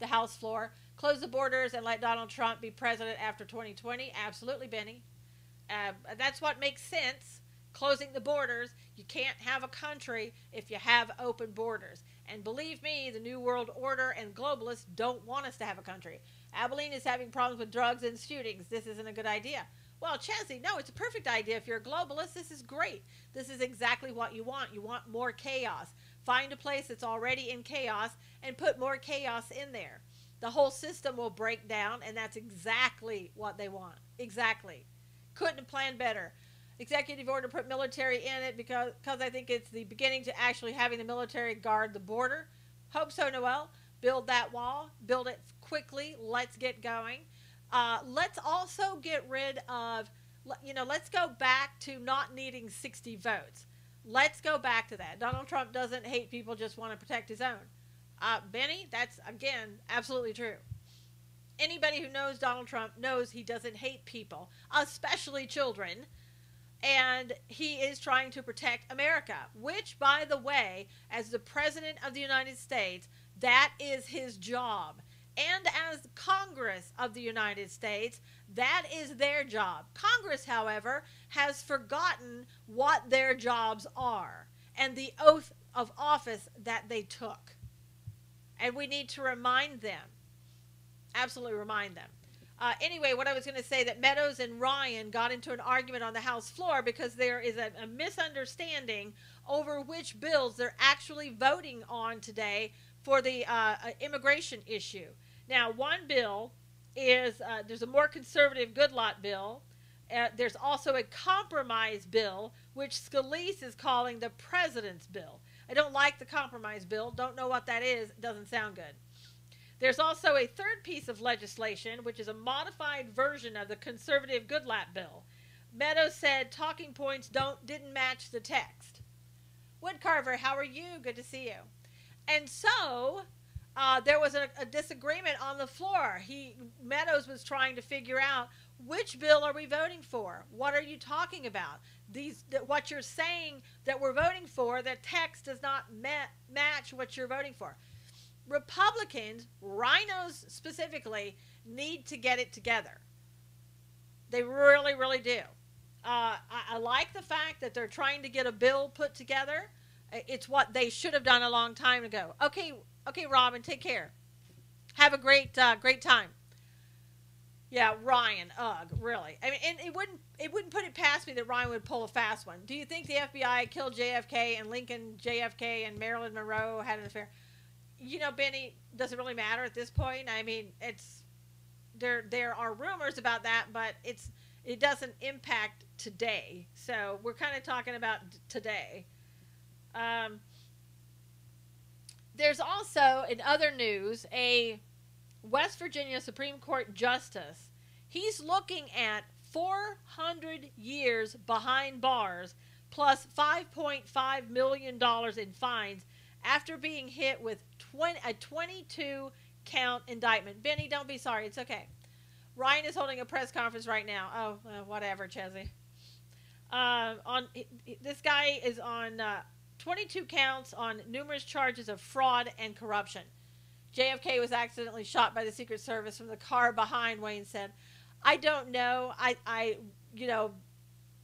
House floor. Close the borders and let Donald Trump be president after 2020. Absolutely, Benny. That's what makes sense. Closing the borders. You can't have a country if you have open borders. And believe me, the New World Order and globalists don't want us to have a country. Abilene is having problems with drugs and shootings. This isn't a good idea. Well, Chessie, no, it's a perfect idea. If you're a globalist, this is great. This is exactly what you want. You want more chaos. Find a place that's already in chaos and put more chaos in there. The whole system will break down, and that's exactly what they want. Exactly. Couldn't have planned better. Executive order put military in it because I think it's the beginning to actually having the military guard the border. Hope so, Noel. Build that wall. Build it quickly. Let's get going. Let's also get rid of, let's go back to not needing 60 votes. Let's go back to that. Donald Trump doesn't hate people, just want to protect his own. Benny, that's, again, absolutely true. Anybody who knows Donald Trump knows he doesn't hate people, especially children. And he is trying to protect America, which, by the way, as the President of the United States, that is his job. And as Congress of the United States, that is their job. Congress, however, has forgotten what their jobs are and the oath of office that they took. And we need to remind them, absolutely remind them. Anyway, what I was going to say, that Meadows and Ryan got into an argument on the House floor because there is a misunderstanding over which bills they're actually voting on today for the immigration issue. Now, one bill is, there's a more conservative good lot bill. There's also a compromise bill, which Scalise is calling the president's bill. I don't like the compromise bill. Don't know what that is. It doesn't sound good. There's also a third piece of legislation, which is a modified version of the conservative Goodlatte bill. Meadows said talking points didn't match the text. Woodcarver, how are you? Good to see you. And so there was a disagreement on the floor. Meadows was trying to figure out, which bill are we voting for? What are you talking about? What you're saying that we're voting for, the text does not match what you're voting for. Republicans, rhinos specifically, need to get it together. They really, really do. I like the fact that they're trying to get a bill put together. It's what they should have done a long time ago. Okay, Robin, take care. Have a great time. Yeah, Ryan. Ugh, really. I mean, and it wouldn't put it past me that Ryan would pull a fast one. Do you think the FBI killed JFK and Lincoln JFK and Marilyn Monroe had an affair? Benny, does it really matter at this point? I mean, it's there are rumors about that, but it doesn't impact today. So we're kind of talking about today. Um, there's also in other news a West Virginia Supreme Court justice. He's looking at 400 years behind bars plus $5.5 million in fines after being hit with a 22 count indictment. Benny, don't be sorry. It's okay. Ryan is holding a press conference right now. Oh, whatever, Chesney. On this guy is on 22 counts on numerous charges of fraud and corruption. JFK was accidentally shot by the Secret Service from the car behind, Wayne said. I don't know.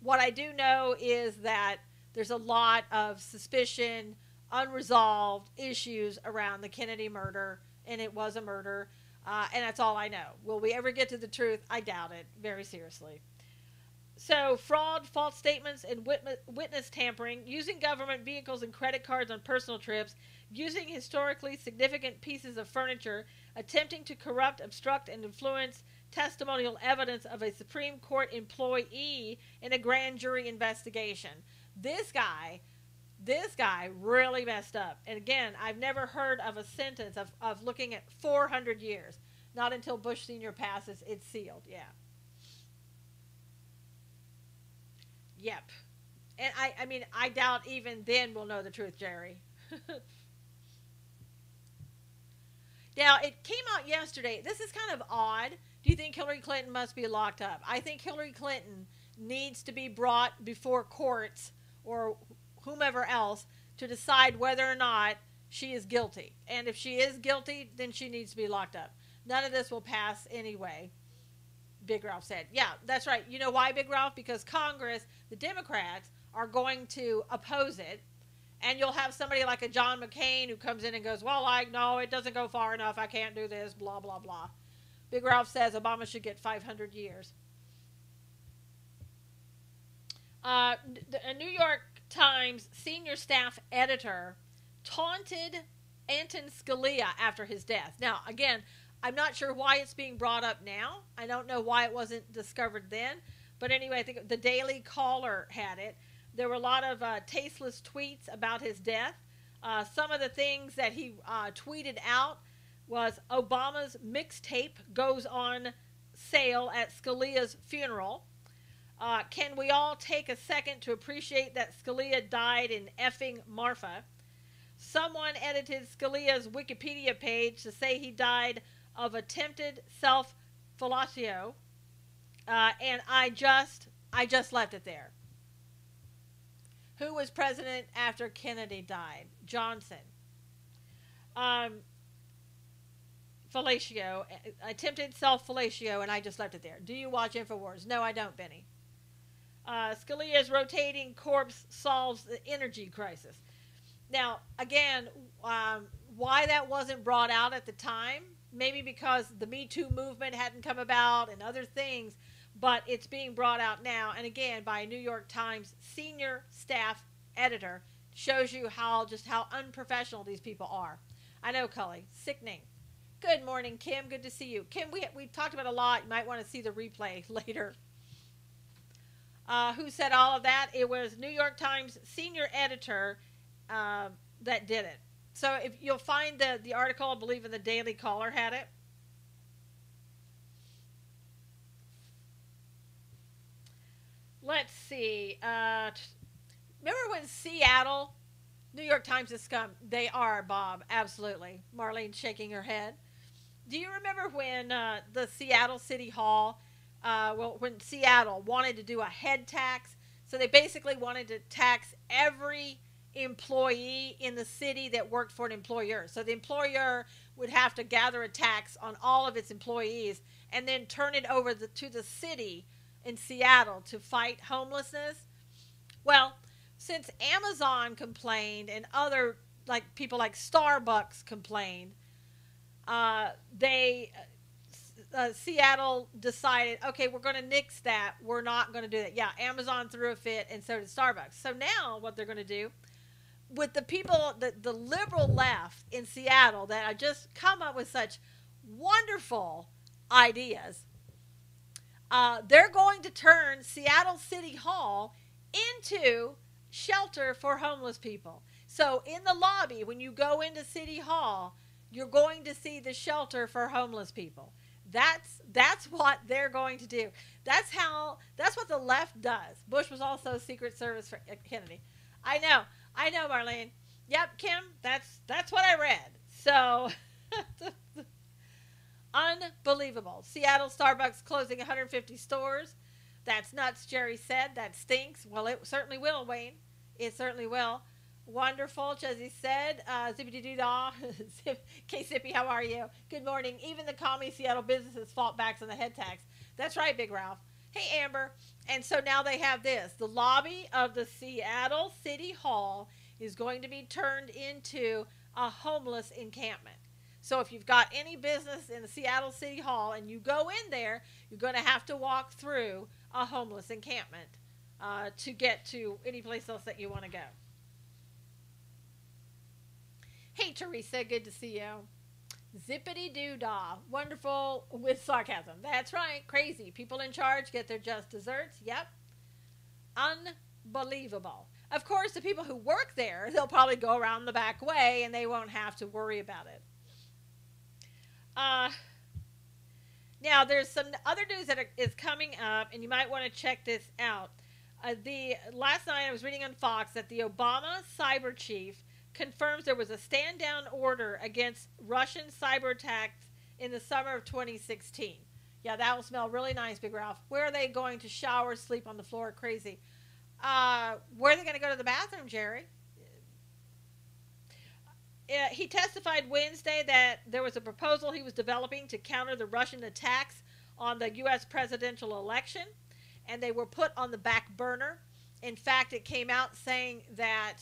What I do know is that there's a lot of suspicion, unresolved issues around the Kennedy murder, and it was a murder, and that's all I know. Will we ever get to the truth? I doubt it, very seriously. So, fraud, false statements, and witness tampering, using government vehicles and credit cards on personal trips, using historically significant pieces of furniture, attempting to corrupt, obstruct, and influence testimonial evidence of a Supreme Court employee in a grand jury investigation. This guy really messed up. And again, I've never heard of a sentence of looking at 400 years. Not until Bush Sr. passes, it's sealed. Yeah. Yep. And I mean, I doubt even then we'll know the truth, Jerry. Now, it came out yesterday. This is kind of odd. Do you think Hillary Clinton must be locked up? I think Hillary Clinton needs to be brought before courts or whomever else to decide whether or not she is guilty. And if she is guilty, then she needs to be locked up. None of this will pass anyway, Big Ralph said. Yeah, that's right. You know why, Big Ralph? Because Congress, the Democrats, are going to oppose it. And you'll have somebody like a John McCain who comes in and goes, well, no, it doesn't go far enough. I can't do this, blah, blah, blah. Big Ralph says Obama should get 500 years. A New York Times senior staff editor taunted Anton Scalia after his death. Now, again, I'm not sure why it's being brought up now. I don't know why it wasn't discovered then. But anyway, I think the Daily Caller had it. There were a lot of tasteless tweets about his death. Some of the things that he tweeted out was Obama's mixtape goes on sale at Scalia's funeral. Can we all take a second to appreciate that Scalia died in effing Marfa? Someone edited Scalia's Wikipedia page to say he died of attempted self-fellatio. And I just left it there. Who was president after Kennedy died? Johnson. Fellatio, attempted self-fellatio, and I just left it there. Do you watch InfoWars? No, I don't, Benny. Scalia's rotating corpse solves the energy crisis. Now, again, why that wasn't brought out at the time? Maybe because the Me Too movement hadn't come about and other things, but it's being brought out now. And again, by a New York Times senior staff editor, shows you how unprofessional these people are. I know, Cully. Sickening. Good morning, Kim. Good to see you. Kim, we talked about a lot. You might want to see the replay later. Who said all of that? It was New York Times senior editor that did it. So if you'll find the article, I believe in the Daily Caller had it. Let's see. Remember when Seattle, New York Times is scum? They are, Bob. Absolutely. Marlene shaking her head. Do you remember when the Seattle City Hall, when Seattle wanted to do a head tax? So they basically wanted to tax every employee in the city that worked for an employer. So the employer would have to gather a tax on all of its employees and then turn it over to the city in Seattle to fight homelessness. Well, since Amazon complained and other people like Starbucks complained, Seattle decided, okay, we're going to nix that. We're not going to do that. Yeah, Amazon threw a fit, and so did Starbucks. So now what they're going to do with the people, the liberal left in Seattle that have just come up with such wonderful ideas, they're going to turn Seattle City Hall into shelter for homeless people. So in the lobby, when you go into City Hall, you're going to see the shelter for homeless people. That's what they're going to do. That's what the left does. Bush was also Secret Service for Kennedy. I know, Marlene. Yep, Kim, that's what I read. So unbelievable. Seattle Starbucks closing 150 stores. That's nuts, Jerry said. That stinks. Well, it certainly will, Wayne. It certainly will. Wonderful, Chesney said. Zippity-doo-dah. K-Sippy, how are you? Good morning. Even the commie Seattle businesses fought back on the head tax. That's right, Big Ralph. Hey, Amber. And so now they have this. The lobby of the Seattle City Hall is going to be turned into a homeless encampment. So if you've got any business in the Seattle City Hall and you go in there, you're going to have to walk through a homeless encampment to get to any place else that you want to go. Hey, Teresa, good to see you. Zippity-doo-dah. Wonderful with sarcasm. That's right. Crazy. People in charge get their just desserts. Yep. Unbelievable. Of course, the people who work there, they'll probably go around the back way and they won't have to worry about it. Now, there's some other news that is coming up, and you might want to check this out. Last night I was reading on Fox that the Obama cyber chief confirms there was a stand-down order against Russian cyber attacks in the summer of 2016. Yeah, that will smell really nice, Big Ralph. Where are they going to shower, sleep on the floor? Crazy. Where are they going to go to the bathroom, Jerry? He testified Wednesday that there was a proposal he was developing to counter the Russian attacks on the U.S. presidential election, and they were put on the back burner. In fact, it came out saying that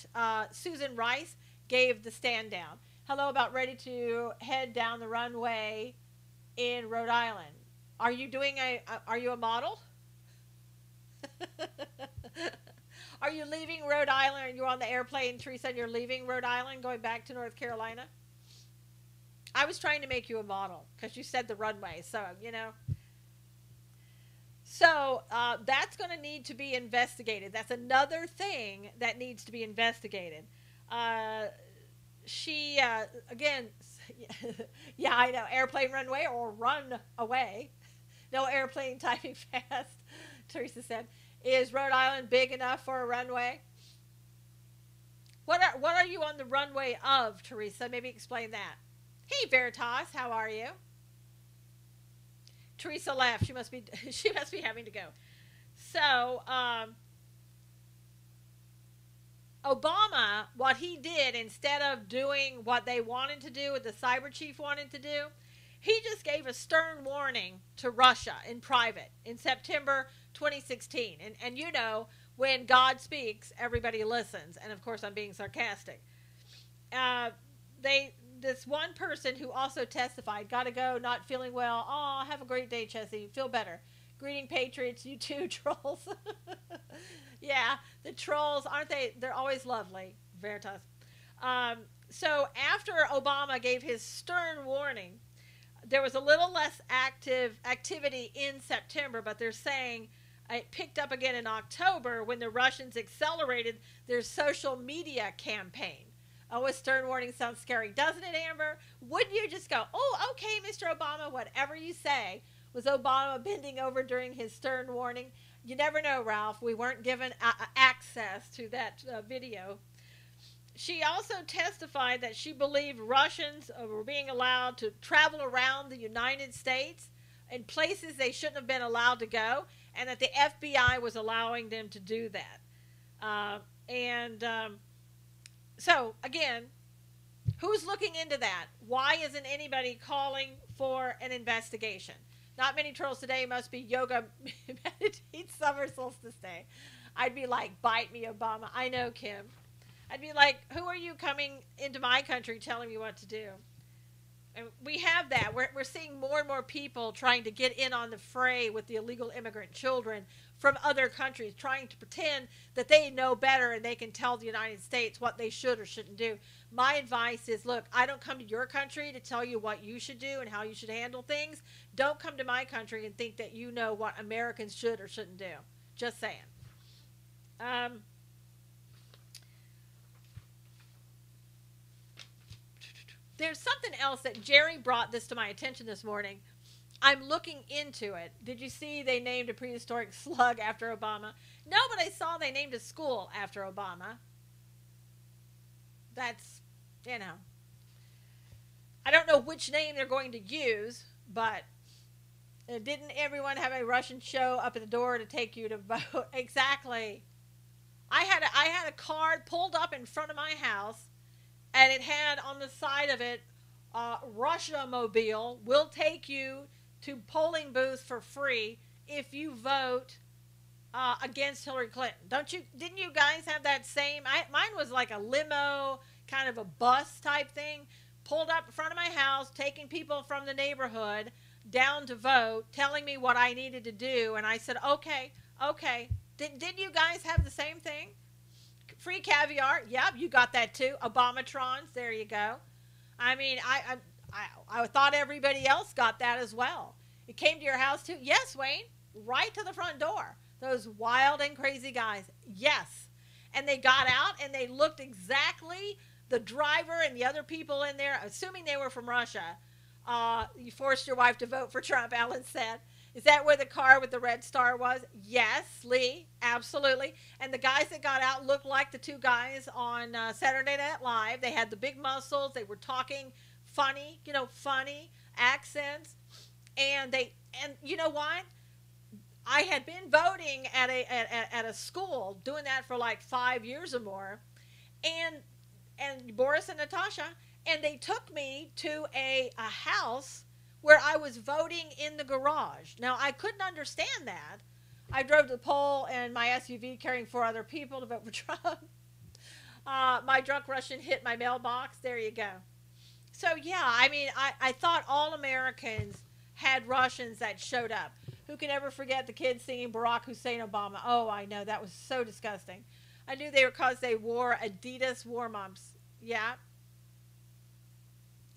Susan Rice gave the stand down. Hello, about ready to head down the runway in Rhode Island. Are you are you a model? Are you leaving Rhode Island? Are you on the airplane, Teresa, and you're leaving Rhode Island, going back to North Carolina? I was trying to make you a model because you said the runway, so, you know. So that's going to need to be investigated. That's another thing that needs to be investigated. Again, yeah, I know, airplane runway or run away. No airplane typing fast, Teresa said. Is Rhode Island big enough for a runway? What are you on the runway of, Teresa? Maybe explain that. Hey, Veritas, how are you? Teresa left. She must be having to go. So, Obama, what he did, instead of doing what they wanted to do, what the cyber chief wanted to do, he just gave a stern warning to Russia in private in September 2016. And you know, when God speaks, everybody listens. And of course, I'm being sarcastic. This one person who also testified, gotta go, not feeling well. Oh, have a great day, Chessie. Feel better. Greeting Patriots, you too, trolls. Yeah, the trolls, aren't they? They're always lovely, Veritas. So after Obama gave his stern warning, there was a little less activity in September, but they're saying it picked up again in October when the Russians accelerated their social media campaign. Oh, a stern warning sounds scary, doesn't it, Amber? Wouldn't you just go, oh, okay, Mr. Obama, whatever you say? Was Obama bending over during his stern warning? You never know, Ralph. We weren't given access to that video. She also testified that she believed Russians were being allowed to travel around the United States in places they shouldn't have been allowed to go, and that the FBI was allowing them to do that. So, again, who's looking into that? Why isn't anybody calling for an investigation? Not many trolls today must be yoga, meditate, summer solstice day. I'd be like, bite me, Obama. I know, Kim. I'd be like, who are you coming into my country telling me what to do? And we have that. We're seeing more and more people trying to get in on the fray with the illegal immigrant children from other countries, trying to pretend that they know better and they can tell the United States what they should or shouldn't do. My advice is, look, I don't come to your country to tell you what you should do and how you should handle things. Don't come to my country and think that you know what Americans should or shouldn't do. Just saying. There's something else that Jerry brought this to my attention this morning. I'm looking into it. Did you see they named a prehistoric slug after Obama? No, but I saw they named a school after Obama. That's, you know. I don't know which name they're going to use, but didn't everyone have a Russian show up at the door to take you to vote? Exactly. I had a card pulled up in front of my house, and it had on the side of it, Russia Mobile will take you to polling booths for free if you vote against Hillary Clinton. Didn't you guys have that same? Mine was like a limo, kind of a bus type thing, pulled up in front of my house, taking people from the neighborhood down to vote, telling me what I needed to do, and I said, okay. Didn't you guys have the same thing? Free caviar, yep, you got that too. Obamatrons, there you go. I mean, I thought everybody else got that as well. It came to your house too? Yes, Wayne, right to the front door. Those wild and crazy guys, yes. And they got out and they looked exactly, the driver and the other people in there, assuming they were from Russia. You forced your wife to vote for Trump, Alan said. Is that where the car with the red star was? Yes, Lee, absolutely. And the guys that got out looked like the two guys on Saturday Night Live. They had the big muscles. They were talking funny, funny accents. And you know what? I had been voting at a school, doing that for like 5 years or more. And Boris and Natasha, and they took me to a house where I was voting in the garage. Now, I couldn't understand that. I drove to the poll in my SUV carrying 4 other people to vote for Trump. My drunk Russian hit my mailbox. There you go. So, yeah, I mean, I thought all Americans had Russians that showed up. Who can ever forget the kids singing Barack Hussein Obama? Oh, I know. That was so disgusting. I knew they were because they wore Adidas warm-ups. Yeah.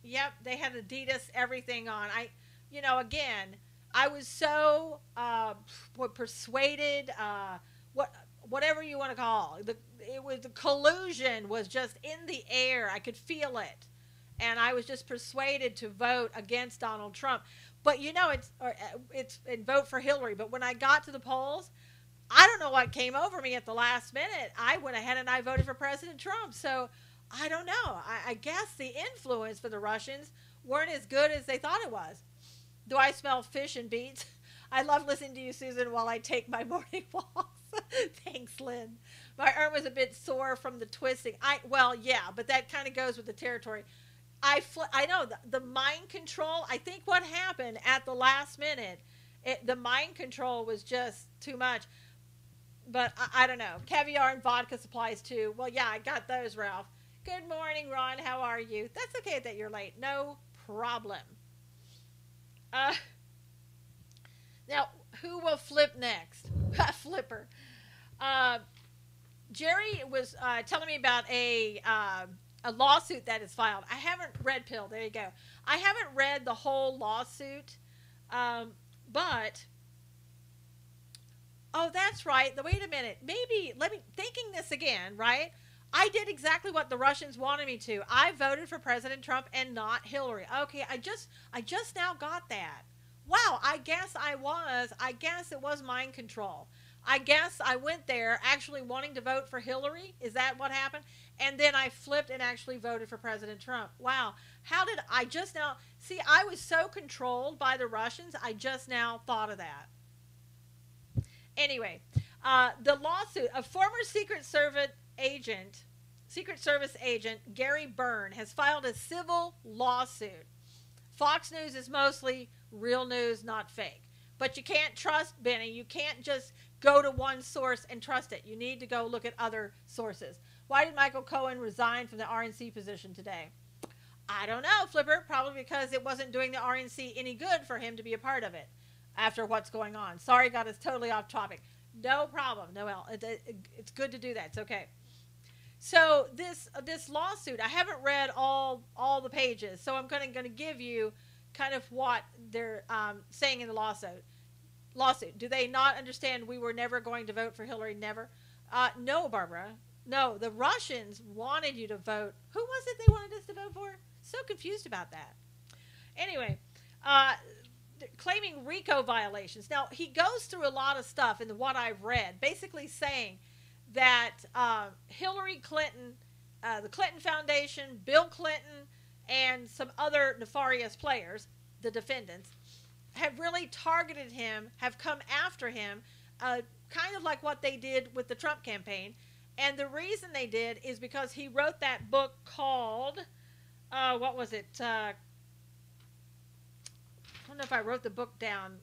Yep, they had Adidas everything on. Again, I was so persuaded, whatever you want to call it. The collusion was just in the air. I could feel it, and I was just persuaded to vote against Donald Trump. But it's vote for Hillary. But when I got to the polls, I don't know what came over me at the last minute. I went ahead and I voted for President Trump. So. I don't know. I guess the influence for the Russians weren't as good as they thought it was. Do I smell fish and beets? I love listening to you, Susan, while I take my morning walks. Thanks, Lynn. My arm was a bit sore from the twisting. Yeah, but that kind of goes with the territory. I know the mind control. I think what happened at the last minute, the mind control was just too much. But I don't know. Caviar and vodka supplies too. Well, yeah, I got those, Ralph. Good morning, Ron. How are you? That's okay that you're late. No problem. Now, who will flip next? Flipper. Jerry was telling me about a lawsuit that is filed. I haven't read Pill. There you go. I haven't read the whole lawsuit, but oh, that's right. Wait a minute. Maybe thinking this again, right? I did exactly what the Russians wanted me to. I voted for President Trump and not Hillary. Okay, I just now got that. Wow, I guess it was mind control. I guess I went there actually wanting to vote for Hillary. Is that what happened? And then I flipped and actually voted for President Trump. Wow, how did I just now... See, I was so controlled by the Russians, I just now thought of that. Anyway, the lawsuit, a former Secret Service agent, Gary Byrne, has filed a civil lawsuit. Fox News is mostly real news, not fake. But you can't trust, Benny. You can't just go to one source and trust it. You need to go look at other sources. Why did Michael Cohen resign from the RNC position today? I don't know, Flipper. Probably because it wasn't doing the RNC any good for him to be a part of it after what's going on. Sorry, got us totally off topic. No problem, Noel. It's good to do that. It's okay. So this lawsuit, I haven't read all the pages, so I'm going to give you kind of what they're saying in the lawsuit. Do they not understand we were never going to vote for Hillary? Never. No, Barbara. No, the Russians wanted you to vote. Who was it they wanted us to vote for? So confused about that. Anyway, claiming RICO violations. Now, he goes through a lot of stuff in what I've read, basically saying that Hillary Clinton, the Clinton Foundation, Bill Clinton, and some other nefarious players, the defendants, have really targeted him, have come after him, kind of like what they did with the Trump campaign. And the reason they did is because he wrote that book called, what was it? I don't know if I wrote the book down.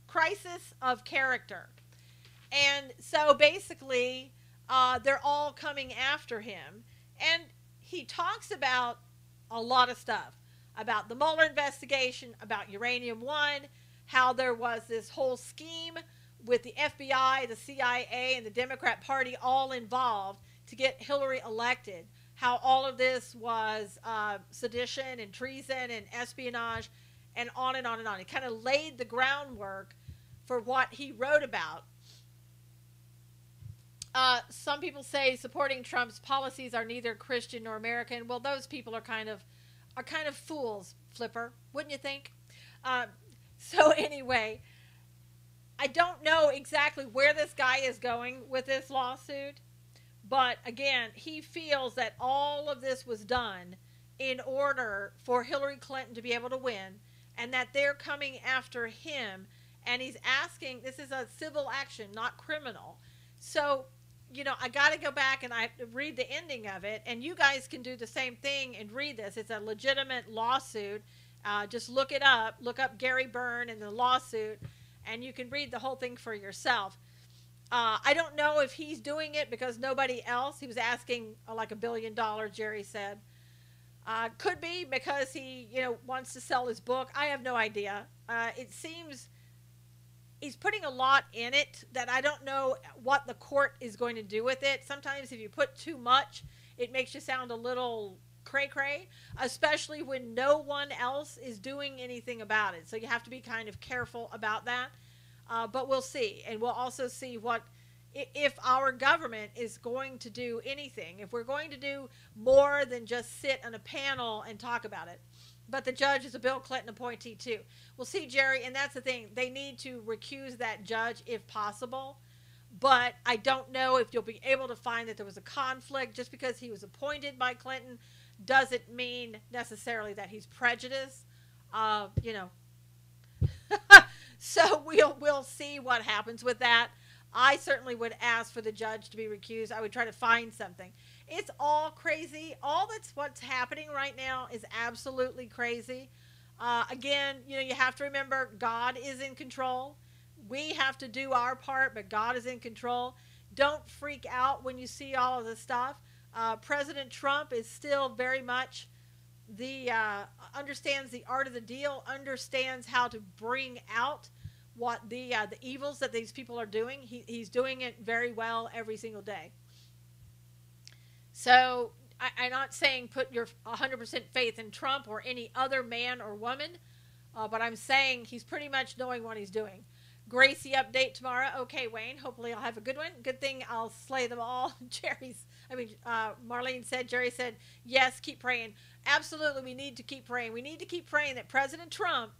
Crisis of Character. And so basically, they're all coming after him. And he talks about a lot of stuff. About the Mueller investigation, about Uranium One, how there was this whole scheme with the FBI, the CIA, and the Democrat Party all involved to get Hillary elected. How all of this was sedition and treason and espionage and on and on and on. He kind of laid the groundwork for what he wrote about. Some people say supporting Trump's policies are neither Christian nor American. Well, those people are kind of fools, Flipper, wouldn't you think? So anyway, I don't know exactly where this guy is going with this lawsuit, but again, he feels that all of this was done in order for Hillary Clinton to be able to win, and that they're coming after him, and he's asking, this is a civil action, not criminal. So, you know, I got to go back and I read the ending of it, and you guys can do the same thing and read this. It's a legitimate lawsuit. Just look it up. Look up Gary Byrne and the lawsuit, and you can read the whole thing for yourself. I don't know if he's doing it because nobody else. He was asking like $1 billion, Jerry said. Could be because he, wants to sell his book. I have no idea. It seems he's putting a lot in it that I don't know what the court is going to do with it. Sometimes if you put too much, it makes you sound a little cray-cray, especially when no one else is doing anything about it. So you have to be kind of careful about that. But we'll see. And we'll also see if our government is going to do anything, if we're going to do more than just sit on a panel and talk about it. But the judge is a Bill Clinton appointee too. We'll see, Jerry, and that's the thing. They need to recuse that judge if possible. But I don't know if you'll be able to find that there was a conflict. Just because he was appointed by Clinton doesn't mean necessarily that he's prejudiced. So we'll see what happens with that. I certainly would ask for the judge to be recused. I would try to find something. It's all crazy. What's happening right now is absolutely crazy. Again, you have to remember God is in control. We have to do our part, but God is in control. Don't freak out when you see all of this stuff. President Trump is still very much understands the art of the deal, understands how to bring out what the evils that these people are doing. He's doing it very well every single day. So I'm not saying put your 100% faith in Trump or any other man or woman, but I'm saying he's pretty much knowing what he's doing. Gracie update tomorrow. Okay, Wayne, hopefully I'll have a good one. Good thing I'll slay them all. Marlene said, Jerry said, yes, keep praying. Absolutely, we need to keep praying. We need to keep praying that President Trump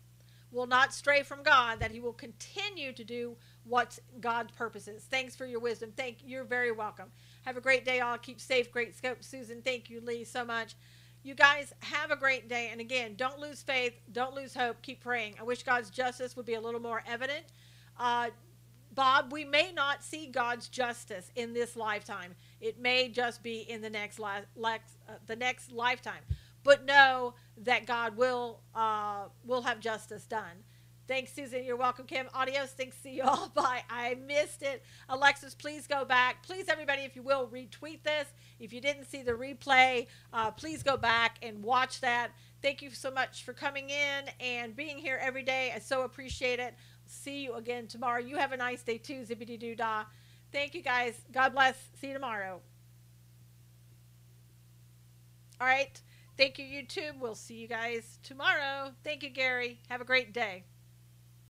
will not stray from God, that he will continue to do what God's purpose is. Thanks for your wisdom. You're very welcome. Have a great day all. Keep safe. Great scope, Susan. Thank you, Lee, so much. You guys have a great day. And again, don't lose faith. Don't lose hope. Keep praying. I wish God's justice would be a little more evident. Bob, we may not see God's justice in this lifetime. It may just be in the next lifetime. But know that God will have justice done. Thanks, Susan. You're welcome, Kim. Adios. Thanks. See you all. Bye. I missed it. Alexis, please go back. Please, everybody, if you will, retweet this. If you didn't see the replay, please go back and watch that. Thank you so much for coming in and being here every day. I so appreciate it. See you again tomorrow. You have a nice day too. Zippity doo dah. Thank you, guys. God bless. See you tomorrow. All right. Thank you, YouTube. We'll see you guys tomorrow. Thank you, Gary. Have a great day.